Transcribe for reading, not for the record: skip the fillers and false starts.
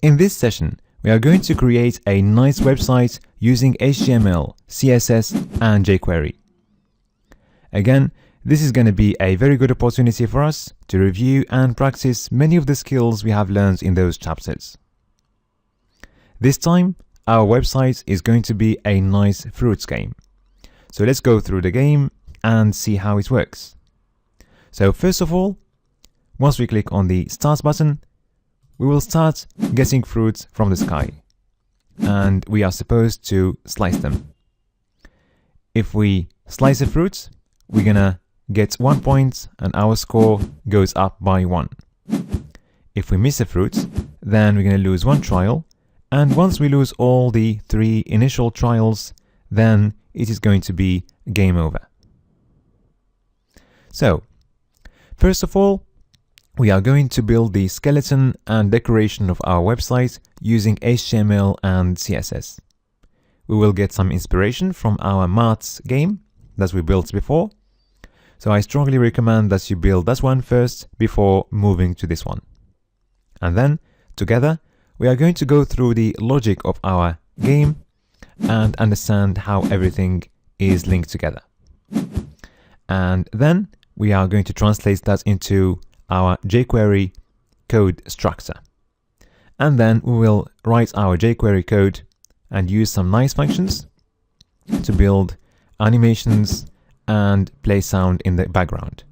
In this session, we are going to create a nice website using HTML, CSS, and jQuery. Again, this is going to be a very good opportunity for us to review and practice many of the skills we have learned in those chapters. This time, our website is going to be a nice fruits game. So let's go through the game and see how it works. So first of all, once we click on the Start button, we will start getting fruits from the sky. And we are supposed to slice them. If we slice a fruit, we're gonna get 1 point and our score goes up by 1. If we miss a fruit, then we're gonna lose 1 trial. And once we lose all the 3 initial trials, then it is going to be game over. So, first of all, we are going to build the skeleton and decoration of our website using HTML and CSS. We will get some inspiration from our maths game that we built before. So I strongly recommend that you build that one first before moving to this one. And then, together, we are going to go through the logic of our game and understand how everything is linked together. And then we are going to translate that into our jQuery code structure. And then we will write our jQuery code and use some nice functions to build animations and play sound in the background.